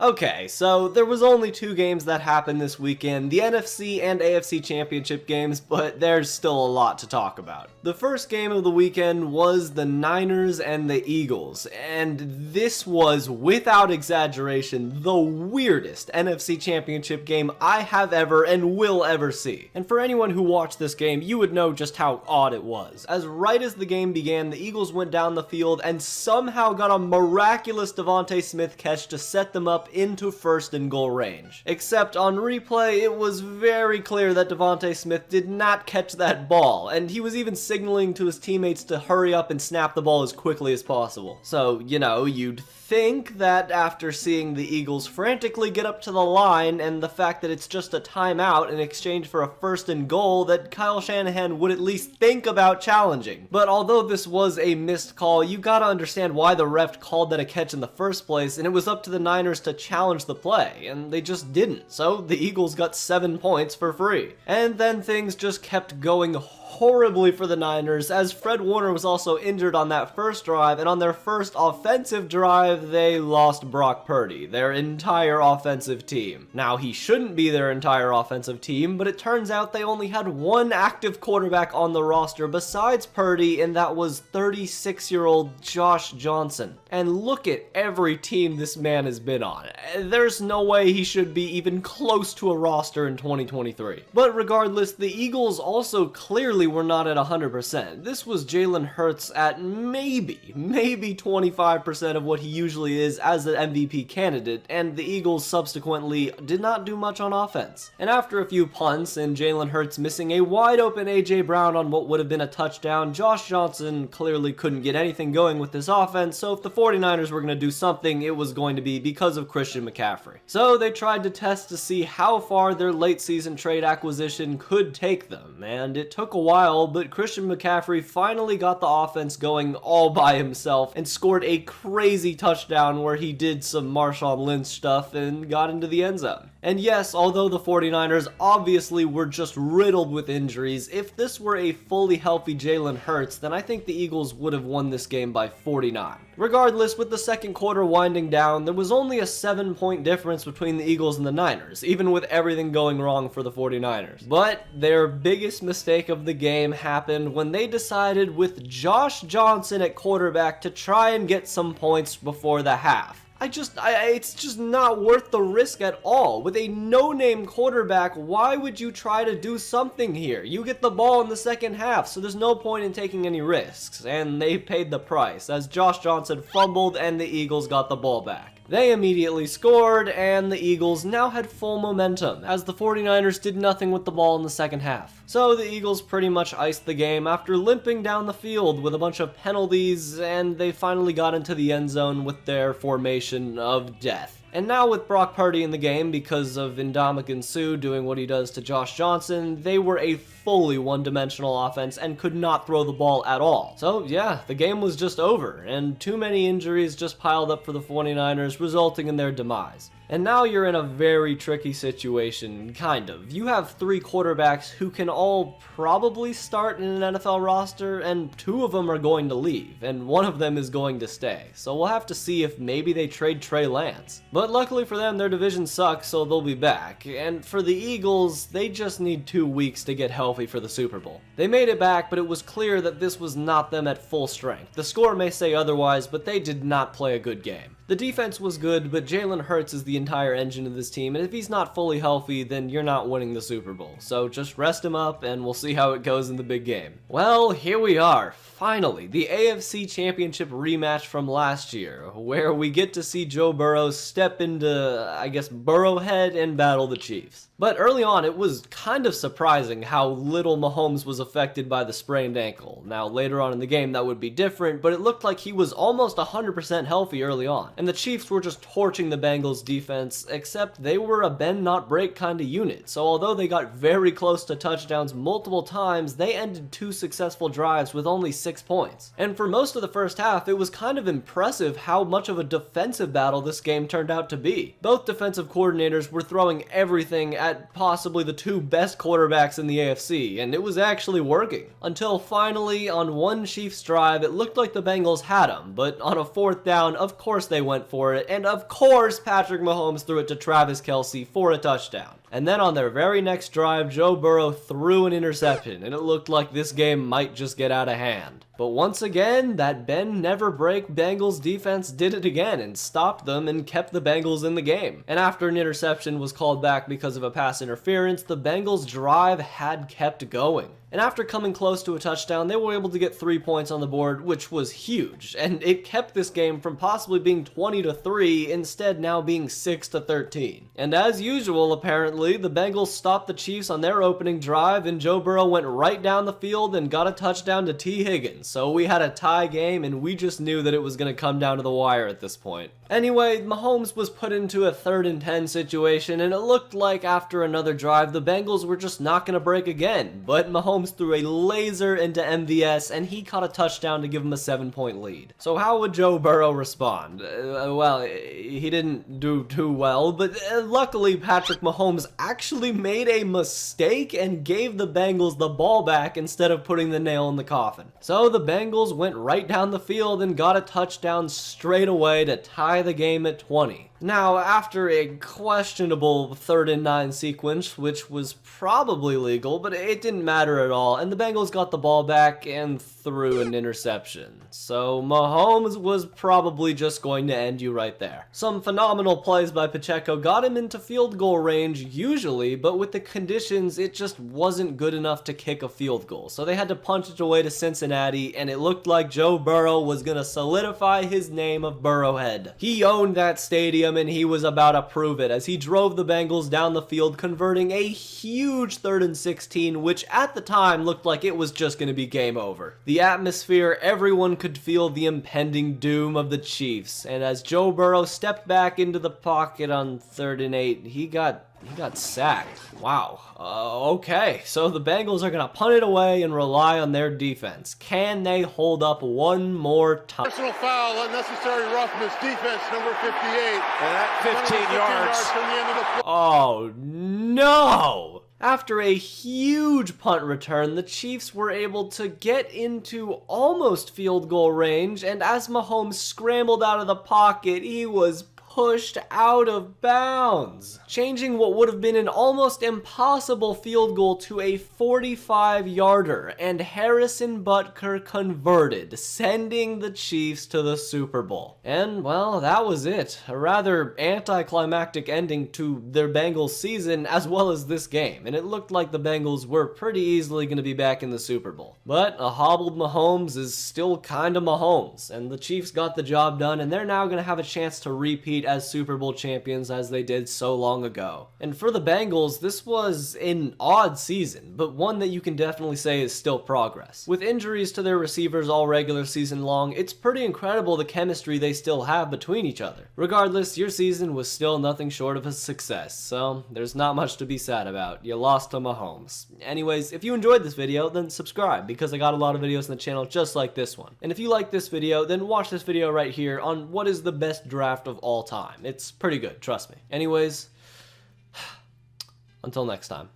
Okay, so there was only two games that happened this weekend, the NFC and AFC Championship games, but there's still a lot to talk about. The first game of the weekend was the Niners and the Eagles, and this was, without exaggeration, the weirdest NFC Championship game I have ever and will ever see. And for anyone who watched this game, you would know just how odd it was. As right as the game began, the Eagles went down the field and somehow got a miraculous Devontae Smith catch to set them up into first and goal range. Except on replay, it was very clear that Devontae Smith did not catch that ball, and he was even signaling to his teammates to hurry up and snap the ball as quickly as possible. So, you know, you'd think that after seeing the Eagles frantically get up to the line and the fact that it's just a timeout in exchange for a first and goal, that Kyle Shanahan would at least think about challenging. But although this was a missed call, you gotta understand why the ref called that a catch in the first place, and it was up to the Niners to challenge the play, and they just didn't. So the Eagles got 7 points for free. And then things just kept going horribly for the Niners, as Fred Warner was also injured on that first drive, and on their first offensive drive, they lost Brock Purdy, their entire offensive team. Now, he shouldn't be their entire offensive team, but it turns out they only had one active quarterback on the roster besides Purdy, and that was 36-year-old Josh Johnson. And look at every team this man has been on. There's no way he should be even close to a roster in 2023. But regardless, the Eagles also clearly were not at 100%. This was Jalen Hurts at maybe 25% of what he usually is as an MVP candidate, and the Eagles subsequently did not do much on offense. And after a few punts and Jalen Hurts missing a wide open A.J. Brown on what would have been a touchdown, Josh Johnson clearly couldn't get anything going with this offense, so if the 49ers were going to do something, it was going to be because of Christian McCaffrey. So they tried to test to see how far their late season trade acquisition could take them, and it took a while, but Christian McCaffrey finally got the offense going all by himself and scored a crazy touchdown where he did some Marshawn Lynch stuff and got into the end zone. And yes, although the 49ers obviously were just riddled with injuries, if this were a fully healthy Jalen Hurts, then I think the Eagles would have won this game by 49. Regardless, with the second quarter winding down, there was only a 7-point difference between the Eagles and the Niners, even with everything going wrong for the 49ers. But their biggest mistake of the game happened when they decided with Josh Johnson at quarterback to try and get some points before the half. It's just not worth the risk at all. With a no-name quarterback, why would you try to do something here? You get the ball in the second half, so there's no point in taking any risks. And they paid the price, as Josh Johnson fumbled and the Eagles got the ball back. They immediately scored, and the Eagles now had full momentum, as the 49ers did nothing with the ball in the second half. So the Eagles pretty much iced the game after limping down the field with a bunch of penalties, and they finally got into the end zone with their formation of death. And now with Brock Purdy in the game, because of Ndamukong Suh doing what he does to Josh Johnson, they were a fully one-dimensional offense and could not throw the ball at all. So yeah, the game was just over, and too many injuries just piled up for the 49ers, resulting in their demise. And now you're in a very tricky situation, kind of. You have 3 quarterbacks who can all probably start in an NFL roster, and 2 of them are going to leave, and 1 of them is going to stay. So we'll have to see if maybe they trade Trey Lance. But luckily for them, their division sucks, so they'll be back. And for the Eagles, they just need 2 weeks to get healthy for the Super Bowl. They made it back, but it was clear that this was not them at full strength. The score may say otherwise, but they did not play a good game. The defense was good, but Jalen Hurts is the entire engine of this team, and if he's not fully healthy, then you're not winning the Super Bowl. So just rest him up, and we'll see how it goes in the big game. Well, here we are. Finally, the AFC Championship rematch from last year, where we get to see Joe Burrow step into, Burrowhead and battle the Chiefs. But early on, it was kind of surprising how little Mahomes was affected by the sprained ankle. Now, later on in the game, that would be different, but it looked like he was almost 100% healthy early on. And the Chiefs were just torching the Bengals defense, except they were a bend not break kind of unit. So although they got very close to touchdowns multiple times, they ended 2 successful drives with only 6 points. And for most of the first half, it was kind of impressive how much of a defensive battle this game turned out to be. Both defensive coordinators were throwing everything at possibly the 2 best quarterbacks in the AFC, and it was actually working. Until finally, on one Chiefs drive, it looked like the Bengals had them, but on a 4th down, of course they went for it, and of course Patrick Mahomes threw it to Travis Kelce for a touchdown. And then on their very next drive, Joe Burrow threw an interception, and it looked like this game might just get out of hand. But once again, that bend never break Bengals defense did it again and stopped them and kept the Bengals in the game. And after an interception was called back because of a pass interference, the Bengals drive had kept going. And after coming close to a touchdown, they were able to get 3 points on the board, which was huge, and it kept this game from possibly being 20-3, instead now being 6-13. And as usual, apparently, the Bengals stopped the Chiefs on their opening drive, and Joe Burrow went right down the field and got a touchdown to T. Higgins. So we had a tie game, and we just knew that it was going to come down to the wire at this point. Anyway, Mahomes was put into a 3rd and 10 situation, and it looked like after another drive, the Bengals were just not going to break again, but Mahomes threw a laser into MVS, and he caught a touchdown to give him a 7-point lead. So how would Joe Burrow respond? Well, he didn't do too well, but luckily Patrick Mahomes actually made a mistake and gave the Bengals the ball back instead of putting the nail in the coffin. So the Bengals went right down the field and got a touchdown straight away to tie the game at 20. Now, after a questionable 3rd and 9 sequence, which was probably legal, but it didn't matter at all, and the Bengals got the ball back and threw an interception. So Mahomes was probably just going to end you right there. Some phenomenal plays by Pacheco got him into field goal range usually, but with the conditions, it just wasn't good enough to kick a field goal. So they had to punch it away to Cincinnati, and it looked like Joe Burrow was going to solidify his name of Burrowhead. He owned that stadium, and he was about to prove it as he drove the Bengals down the field, converting a huge 3rd and 16, which at the time looked like it was just going to be game over. The atmosphere, everyone could feel the impending doom of the Chiefs, and as Joe Burrow stepped back into the pocket on 3rd and 8, he got sacked. Wow. Okay, so the Bengals are going to punt it away and rely on their defense. Can they hold up one more time? Personal foul, unnecessary roughness, defense number 58. And that 15 yards. From the end of the Oh, no! After a huge punt return, the Chiefs were able to get into almost field goal range, and as Mahomes scrambled out of the pocket, he was pushed out of bounds, changing what would have been an almost impossible field goal to a 45-yarder, and Harrison Butker converted, sending the Chiefs to the Super Bowl. And, well, that was it. A rather anticlimactic ending to their Bengals season as well as this game, and it looked like the Bengals were pretty easily going to be back in the Super Bowl. But a hobbled Mahomes is still kinda Mahomes, and the Chiefs got the job done, and they're now going to have a chance to repeat as Super Bowl champions as they did so long ago. And for the Bengals, this was an odd season, but one that you can definitely say is still progress. With injuries to their receivers all regular season long, it's pretty incredible the chemistry they still have between each other. Regardless, your season was still nothing short of a success, so there's not much to be sad about. You lost to Mahomes. Anyways, if you enjoyed this video, then subscribe, because I got a lot of videos on the channel just like this one. And if you like this video, then watch this video right here on what is the best draft of all time. It's pretty good, trust me. Anyways, until next time.